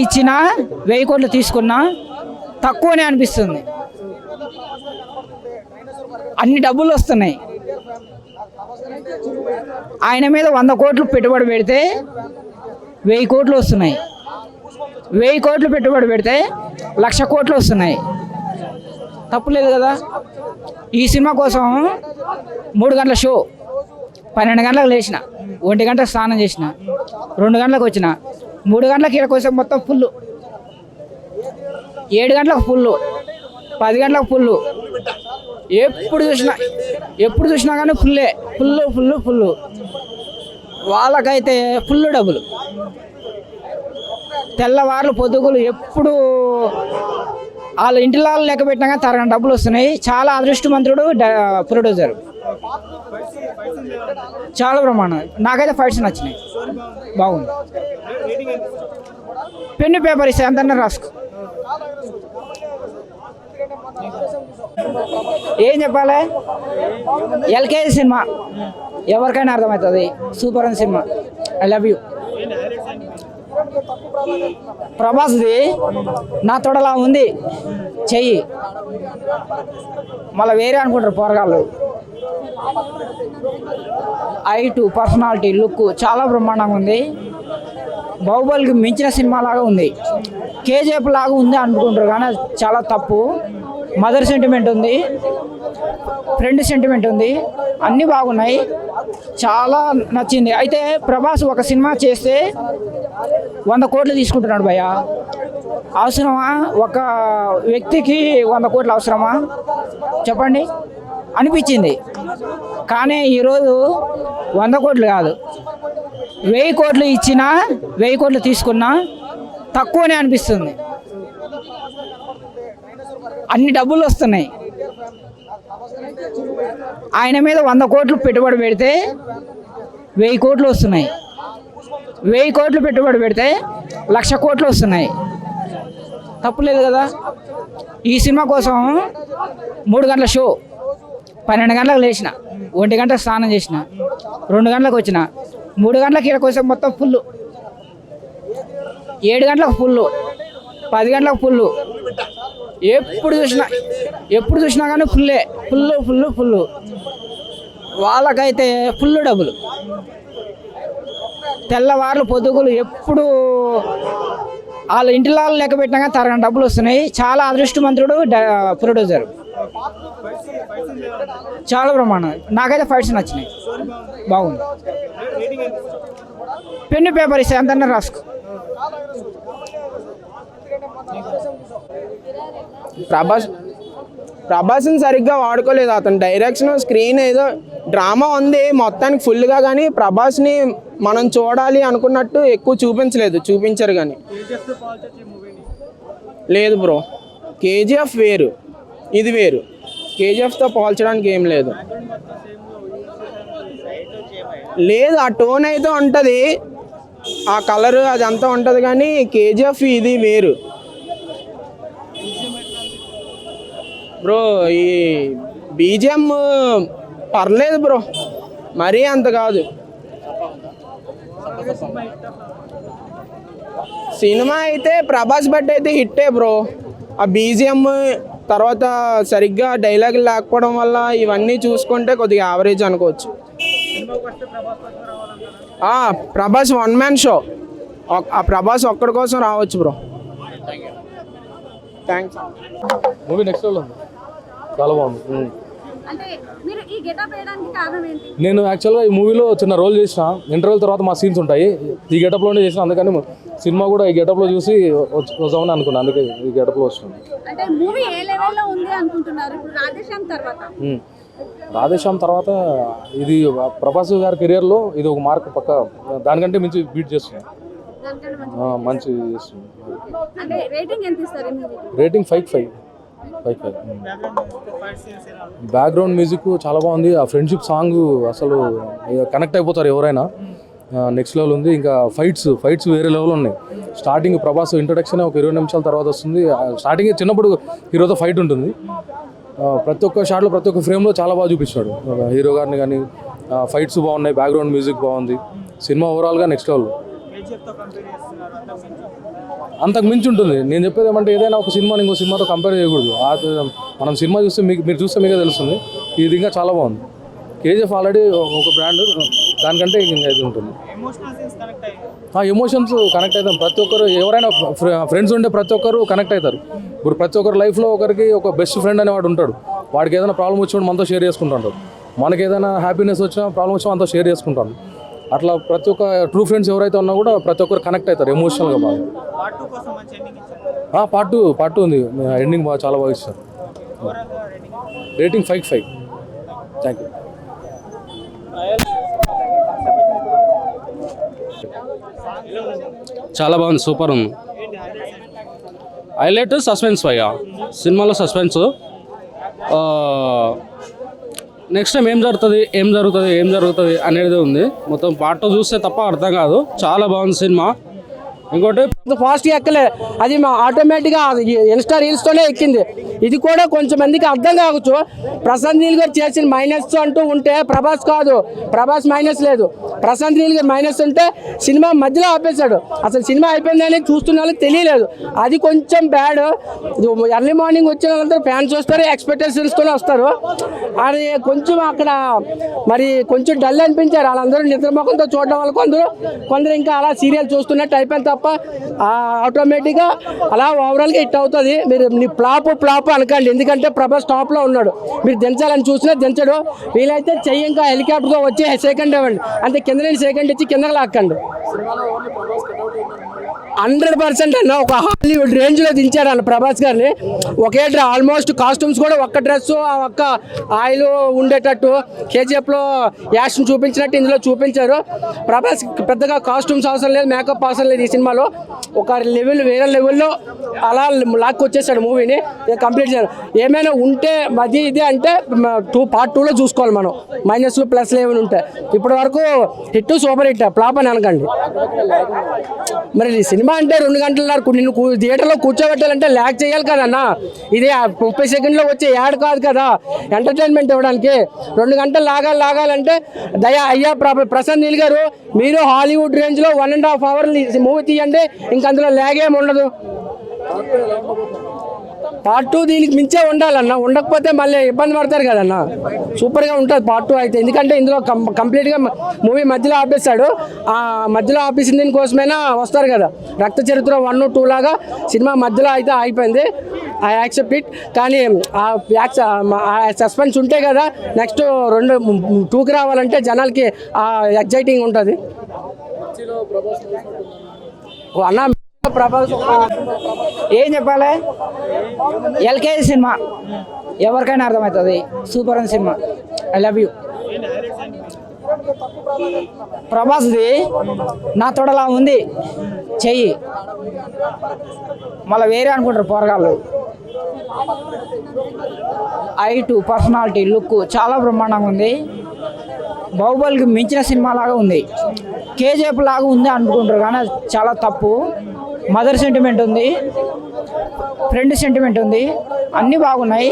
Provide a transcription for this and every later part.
ఇచ్చినా 1000 కోట్లు తీసుకున్నా తక్కువనే అనిపిస్తుంది. అన్ని డబ్బులు వస్తున్నాయి. ఆయన మీద 100 కోట్లు పెట్టుబడి పెడితే 1000 కోట్లు వస్తున్నాయి. 1000 కోట్లు పెట్టుబడి పెడితే 1,00,000 కోట్లు వస్తున్నాయి. తప్పులేదు కదా. ఈ సినిమా కోసం 3 గంటల షో, 12 గంటలకు లేచిన, 1 గంట స్నానం చేసిన, 2 గంటలకు వచ్చిన, 3 గంటలకు ఇక్కడ కోసం మొత్తం ఫుల్, 7 గంటలకు ఫుల్, 10 గంటలకు ఫుల్. ఎప్పుడు చూసినా కానీ ఫుల్లే, ఫుల్. వాళ్ళకైతే ఫుల్ డబ్బులు. తెల్లవార్లు పొద్దుగులు ఎప్పుడు వాళ్ళ ఇంటిలో లెక్క పెట్టినా కానీ తరగని డబ్బులు వస్తున్నాయి. చాలా అదృష్టవంతుడు ప్రొడ్యూసర్. చాలా ప్రమాణం. నాకైతే ఫైట్స్ నచ్చినాయి, బాగుంది. పెన్ను పేపర్ ఇస్తే ఎంతన్నా రాసుకో. ఏం చెప్పాలి? ఎల్కేజీ సినిమా ఎవరికైనా అర్థమవుతుంది. సూపర్ అని సినిమా. I love you. ప్రభాస్ది నా తోడలా ఉంది చెయ్యి, మళ్ళీ వేరే అనుకుంటారు పోరగాళ్ళు. హైటు, పర్సనాలిటీ, లుక్ చాలా బ్రహ్మాండంగా ఉంది. బాహుబలికి మించిన సినిమా లాగా ఉంది. కేజీఎఫ్ లాగా ఉంది అనుకుంటారు కానీ చాలా తప్పు. మదర్ సెంటిమెంట్ ఉంది, ఫ్రెండ్ సెంటిమెంట్ ఉంది, అన్నీ బాగున్నాయి. చాలా నచ్చింది. అయితే ప్రభాస్ ఒక సినిమా చేస్తే 100 కోట్లు తీసుకుంటున్నాడు భయ్య. అవసరమా? ఒక వ్యక్తికి 100 కోట్లు అవసరమా చెప్పండి అనిపించింది. కానీ ఈరోజు 100 కోట్లు కాదు, 1000 కోట్లు ఇచ్చినా 1000 కోట్లు తీసుకున్నా తక్కువనే అనిపిస్తుంది. అన్ని డబ్బులు వస్తున్నాయి. ఆయన మీద 100 కోట్లు పెట్టుబడి పెడితే 1000 కోట్లు వస్తున్నాయి. 1000 కోట్లు పెట్టుబడి పెడితే 1,00,000 కోట్లు వస్తున్నాయి. తప్పులేదు కదా. ఈ సినిమా కోసం 3 గంటల షో, 12 గంటలకు లేచిన, 1 గంట స్నానం చేసిన, 2 గంటలకు వచ్చిన, 3 గంటలకు ఇక్కడ కోసం మొత్తం ఫుల్, 7 గంటలకు ఫుల్, 10 గంటలకు ఫుల్. ఎప్పుడు చూసినా కానీ ఫుల్. వాళ్ళకైతే ఫుల్ డబ్బులు. తెల్లవార్లు పొద్దుగులు ఎప్పుడు వాళ్ళ ఇంటిలో లెక్క పెట్టినా కానీ తరగని డబ్బులు వస్తున్నాయి. చాలా అదృష్టవంతుడు ప్రొడ్యూసర్. చాలా ప్రమాణం. నాకైతే ఫైట్స్ నచ్చినాయి, బాగుంది. పెన్ను పేపర్ ఇస్తే ఎంతన్నా రాసుకో. ప్రభాస్ని సరిగ్గా వాడుకోలేదు. అతను డైరెక్షన్, స్క్రీన్ ఏదో డ్రామా ఉంది మొత్తానికి ఫుల్గా, కానీ ప్రభాస్ని మనం చూడాలి అనుకున్నట్టు ఎక్కువ చూపించరు కానీ. లేదు బ్రో, కేజీఎఫ్ వేరు, ఇది వేరు. కేజీఎఫ్తో పోల్చడానికి ఏం లేదు. ఆ టోన్ అయితే ఉంటుంది, ఆ కలర్ అదంతా ఉంటుంది, కానీ కేజీఎఫ్ ఇది వేరు బ్రో. ఈ బీజిఎం పర్లేదు బ్రో, మరీ అంత కాదు. సినిమా అయితే ప్రభాస్ బట్టి అయితే హిట్టే బ్రో. ఆ బీజిఎం తర్వాత సరిగ్గా డైలాగ్ లేకపోవడం వల్ల ఇవన్నీ చూసుకుంటే కొద్దిగా యావరేజ్ అనుకోవచ్చు. Prabhas 1 man show. ఆ ప్రభాస్ ఒక్కడి కోసం రావచ్చు bro. Thanks. Movie next level ఉంది, చాలా బాగుంది. నేను యాక్చువల్గా ఈ మూవీలో చిన్న రోల్ చేసిన. ఇంటర్వెల్ తర్వాత మా సీన్స్ ఉంటాయి, ఈ గెటప్లోనే చేసిన. అందుకని సినిమా కూడా ఈ గెటప్లో చూసి వద్దామని అనుకున్నాను, అందుకే ఈ గెటప్లో వచ్చినాను. రాధేశ్యామ్ తర్వాత ఇది ప్రభాస్ గారి కెరియర్లో ఇది ఒక మార్క్ పక్క. దానికంటే మించి బీట్ చేస్తున్నాను, మంచి చేస్తున్నాను. రేటింగ్ 5/5. బ్యాక్గ్రౌండ్ మ్యూజిక్ చాలా బాగుంది. ఆ ఫ్రెండ్షిప్ సాంగ్ అసలు కనెక్ట్ అయిపోతారు ఎవరైనా. నెక్స్ట్ లెవెల్ ఉంది. ఇంకా ఫైట్స్ వేరే లెవెల్ ఉన్నాయి. స్టార్టింగ్ ప్రభాస్ ఇంట్రడక్షన్ ఒక 20 నిమిషాల తర్వాత వస్తుంది. స్టార్టింగ్ చిన్నప్పుడు హీరోతో ఫైట్ ఉంటుంది. ప్రతి ఒక్క షాట్లో ప్రతి ఒక్క ఫ్రేమ్లో చాలా బాగా చూపించాడు హీరో గారిని. కానీ ఫైట్స్ బాగున్నాయి, బ్యాక్గ్రౌండ్ మ్యూజిక్ బాగుంది. సినిమా ఓవరాల్గా నెక్స్ట్ లెవెల్. అంతకు మించి ఉంటుంది. నేను చెప్పేది ఏమంటే ఏదైనా ఒక సినిమాని ఇంకో సినిమాతో కంపేర్ చేయకూడదు. మనం సినిమా చూస్తే మీరు చూస్తే మీకే తెలుస్తుంది. ఇది ఇంకా చాలా బాగుంది. కేజీఎఫ్ ఆల్రెడీ ఒక బ్రాండ్, దానికంటే ఇంకా ఇది ఉంటుంది. ఎమోషన్స్ కనెక్ట్ అవుతాం. ప్రతి ఒక్కరు ఎవరైనా ఫ్రెండ్స్ ఉంటే ప్రతి ఒక్కరు కనెక్ట్ అవుతారు. ఇప్పుడు ప్రతి ఒక్కరు లైఫ్లో ఒకరికి ఒక బెస్ట్ ఫ్రెండ్ అనేవాడు ఉంటాడు. వాడికి ఏదైనా ప్రాబ్లం వచ్చినప్పుడు మనతో షేర్ చేసుకుంటుంటాడు. మనకి ఏదైనా హ్యాపీనెస్ వచ్చినా ప్రాబ్లం వచ్చినా మనతో షేర్ చేసుకుంటాను. అట్లా ప్రతి ఒక్క ట్రూ ఫ్రెండ్స్ ఎవరైతే ఉన్నా కూడా ప్రతి ఒక్కరు కనెక్ట్ అవుతారు ఎమోషనల్గా బాగా. పార్ట్ 2 ఉంది. ఎండింగ్ బాగా చాలా బాగా ఇచ్చారు. రేటింగ్ 5/5. Thank you. చాలా బాగుంది, సూపర్ ఉంది. హైలైట్ సస్పెన్స్ అయ్యా, సినిమాలో సస్పెన్స్. నెక్స్ట్ టైం ఏం జరుగుతుంది అనేది ఉంది. మొత్తం పార్ట్ 2 చూస్తే తప్ప అర్థం కాదు. చాలా బాగుంది సినిమా. ఇంకోటి ఫాస్ట్గా ఎక్కలే, అది మా ఆటోమేటిక్గా ఇన్స్టా రీల్స్తోనే ఎక్కింది. ఇది కూడా కొంచెం మందికి అర్థం కావచ్చు. ప్రశాంత్ నీల్ గారు చేసిన మైనస్ అంటూ ఉంటే ప్రభాస్ కాదు, ప్రభాస్ మైనస్ లేదు. ప్రశాంత్ నీల్ గారు మైనస్ ఉంటే సినిమా మధ్యలో ఆపేశాడు. అసలు సినిమా అయిపోయిందని చూస్తున్న వాళ్ళకి తెలియలేదు. అది కొంచెం బ్యాడ్. ఎర్లీ మార్నింగ్ వచ్చిన వాళ్ళందరూ ఫ్యాన్స్ వస్తారు, ఎక్స్పెక్టేషన్స్తోనే వస్తారు. అది కొంచెం అక్కడ మరి కొంచెం డల్ అనిపించారు. వాళ్ళందరూ నిద్రముఖంతో చూడడం వల్ల కొందరు ఇంకా అలా సీరియల్ చూస్తున్నట్టు అయిపోయింది తప్ప ఆటోమేటిక్గా అలా ఓవరాల్గా హిట్ అవుతుంది. మీరు ఫ్లాప్ అనకండి, ఎందుకంటే ప్రభాస్ టాప్లో ఉన్నాడు. మీరు దించాలని చూసినా దించడు. వీలైతే చెయ్యి ఇంకా హెలికాప్టర్తో వచ్చి సెకండ్ ఇవ్వండి, అంతే. కింద నుంచి సెకండ్ ఇచ్చి కిందకి లాక్కండి. 100% అన్న ఒక హాలీవుడ్ రేంజ్లో దించాడు అన్న ప్రభాస్ గారిని. ఒకే ఆల్మోస్ట్ కాస్ట్యూమ్స్ కూడా ఒక్క డ్రెస్, ఒక్క ఆయిల్ ఉండేటట్టు కేజీఎఫ్లో యాక్షన్ చూపించినట్టు ఇందులో చూపించారు. ప్రభాస్ పెద్దగా కాస్ట్యూమ్స్ అవసరం లేదు, మేకప్ అవసరం లేదు. ఈ సినిమాలో ఒక లెవెల్, వేరే లెవెల్లో అలా లాక్కి వచ్చేసాడు మూవీని, కంప్లీట్ చేయాలి. ఏమైనా ఉంటే అది ఇది అంటే పార్ట్ 2లో చూసుకోవాలి మనం. మైనస్లు ప్లస్లు ఏమైనా ఉంటాయి. ఇప్పటి వరకు హిట్, సూపర్ హిట్, ఫ్లాప్ అని అనకండి. మరి ఈ సినిమా అంటే 2 గంటలన్నర నిన్ను థియేటర్లో కూర్చోబెట్టాలంటే ల్యాక్ చేయాలి కదన్నా. ఇది 30 సెకండ్లో వచ్చే యాడ్ కాదు కదా ఎంటర్టైన్మెంట్ ఇవ్వడానికి. 2 గంటలు లాగాలంటే అయ్యా ప్రశాంత్ నీల్ గారు, మీరు హాలీవుడ్ రేంజ్లో 1.5 hour మూవీ తీయండి, ఇంక అందులో ల్యాగ్ ఏమి ఉండదు. పార్ట్ 2 దీనికి మించే ఉండాలన్న, ఉండకపోతే మళ్ళీ ఇబ్బంది పడతారు కదన్న. సూపర్గా ఉంటుంది పార్ట్ 2 అయితే, ఎందుకంటే ఇందులో కంప్లీట్గా మూవీ మధ్యలో ఆపేస్తాడు. ఆ మధ్యలో ఆపేసిన దీనికోసమైనా వస్తారు కదా. రక్త చరిత్ర 1, 2 లాగా సినిమా మధ్యలో అయితే అయిపోయింది. I accept it. కానీ ఆ సస్పెన్స్ ఉంటే కదా నెక్స్ట్ 2కి రావాలంటే జనాలకి ఎగ్జైటింగ్ ఉంటుంది. అన్న ప్రభాస్ ఏం చెప్పాలి, ఎల్కేజీ సినిమా ఎవరికైనా అర్థమవుతుంది. సూపర్ అని సినిమా. I love you. ప్రభాస్ది నా తోడలా ఉంది చెయ్యి, మళ్ళీ వేరే అనుకుంటారు పోరగాళ్ళు. హైట్, పర్సనాలిటీ, లుక్ చాలా బ్రహ్మాండంగా ఉంది. బాహుబలికి మించిన సినిమా లాగా ఉంది. కేజీఎఫ్ లాగా ఉంది అనుకుంటారు కానీ చాలా తప్పు. మదర్ సెంటిమెంట్ ఉంది, ఫ్రెండ్ సెంటిమెంట్ ఉంది, అన్నీ బాగున్నాయి.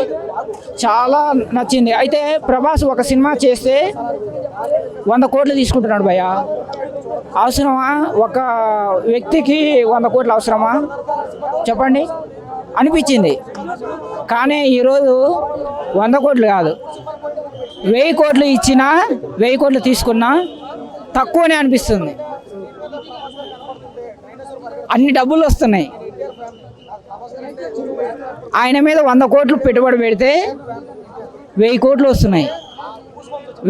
చాలా నచ్చింది. అయితే ప్రభాస్ ఒక సినిమా చేస్తే 100 కోట్లు తీసుకుంటున్నాడు భయ్య. అవసరమా? ఒక వ్యక్తికి 100 కోట్లు అవసరమా చెప్పండి అనిపించింది. కానీ ఈరోజు 100 కోట్లు కాదు, 1000 కోట్లు ఇచ్చినా 1000 కోట్లు తీసుకున్నా తక్కువనే అనిపిస్తుంది. అన్ని డబ్బులు వస్తున్నాయి. ఆయన మీద 100 కోట్లు పెట్టుబడి పెడితే 1000 కోట్లు వస్తున్నాయి.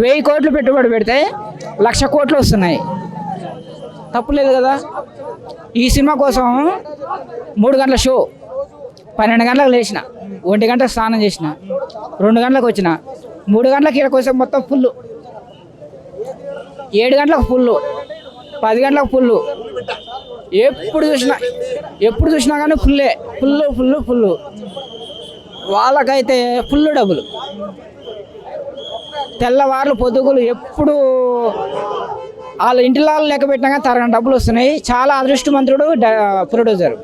1000 కోట్లు పెట్టుబడి పెడితే 1,00,000 కోట్లు వస్తున్నాయి. తప్పులేదు కదా. ఈ సినిమా కోసం 3 గంటల షో, 12 గంటలకు లేచిన, 1 గంటకు స్నానం చేసిన, 2 గంటలకు వచ్చిన, 3 గంటలకు ఇక్కడ కోసం మొత్తం ఫుల్, 7 గంటలకు ఫుల్, 10 గంటలకు ఫుల్. ఎప్పుడు చూసినా కానీ ఫుల్. వాళ్ళకైతే ఫుల్ డబ్బులు. తెల్లవార్లు పొద్దుగులు ఎప్పుడు వాళ్ళ ఇంటిలో లెక్క పెట్టినా కానీ తరగని డబ్బులు వస్తున్నాయి. చాలా అదృష్టవంతుడు ప్రొడ్యూసర్.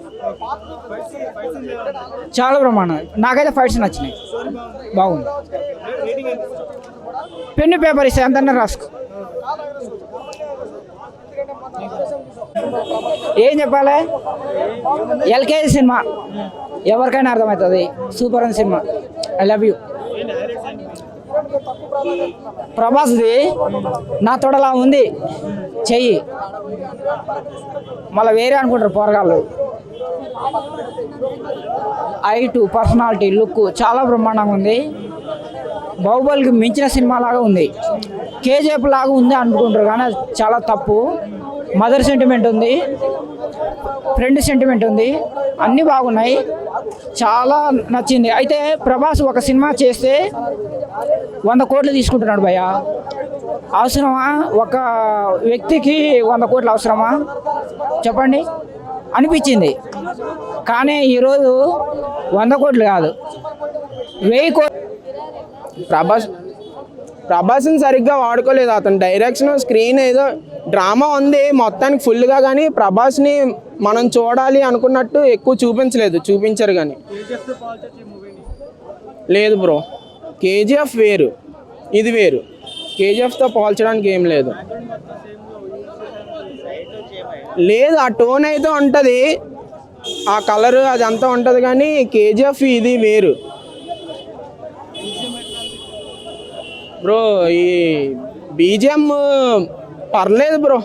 చాలా బ్రహ్మాండం. నాకైతే ఫైట్స్ నచ్చినాయి, బాగుంది. పెన్ను పేపర్ ఇస్తే అంతన్నా రాసుకో. ఏం చెప్పాలి? ఎల్కేజీ సినిమా ఎవరికైనా అర్థమవుతుంది. సూపర్ అని సినిమా. I love you. ప్రభాస్ది నా తోడలా ఉంది చెయ్యి, మళ్ళీ వేరే అనుకుంటారు పోరగాళ్ళు. హైటు, పర్సనాలిటీ, లుక్ చాలా బ్రహ్మాండంగా ఉంది. బాహుబలికి మించిన సినిమా లాగా ఉంది. కేజీఎఫ్ లాగా ఉంది అనుకుంటారు కానీ అది చాలా తప్పు. మదర్ సెంటిమెంట్ ఉంది, ఫ్రెండ్ సెంటిమెంట్ ఉంది, అన్నీ బాగున్నాయి. చాలా నచ్చింది. అయితే ప్రభాస్ ఒక సినిమా చేస్తే 100 కోట్లు తీసుకుంటున్నాడు భయ్య. అవసరమా? ఒక వ్యక్తికి 100 కోట్లు అవసరమా చెప్పండి అనిపించింది. కానీ ఈరోజు 100 కోట్లు కాదు, 1000 కోట్లు. ప్రభాస్ని సరిగ్గా వాడుకోలేదు. అతను డైరెక్షన్, స్క్రీన్ ఏదో డ్రామా ఉంది మొత్తానికి ఫుల్గా, కానీ ప్రభాస్ని మనం చూడాలి అనుకున్నట్టు ఎక్కువ చూపించరు. కానీ లేదు బ్రో, కేజీఎఫ్ వేరు, ఇది వేరు. కేజీఎఫ్తో పోల్చడానికి ఏం లేదు. లేదు, ఆ టోన్ అయితే ఉంటుంది, ఆ కలర్ అదంతా ఉంటుంది, కానీ కేజీఎఫ్ ఇది వేరు బ్రో. ఈ బీజిఎం పర్లేదు బ్రో,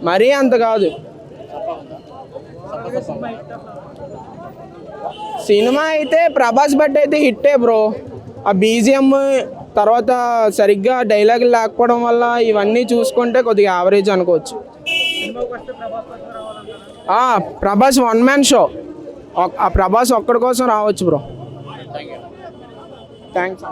మరీ అంత కాదు. సినిమా అయితే ప్రభాస్ బట్టి అయితే హిట్టే బ్రో. ఆ బీజిఎం తర్వాత సరిగ్గా డైలాగులు లేకపోవడం వల్ల ఇవన్నీ చూసుకుంటే కొద్దిగా యావరేజ్ అనుకోవచ్చు. Prabhas 1 man show. ఆ ప్రభాస్ ఒక్కడి కోసం రావచ్చు బ్రో. థ్యాంక్స్.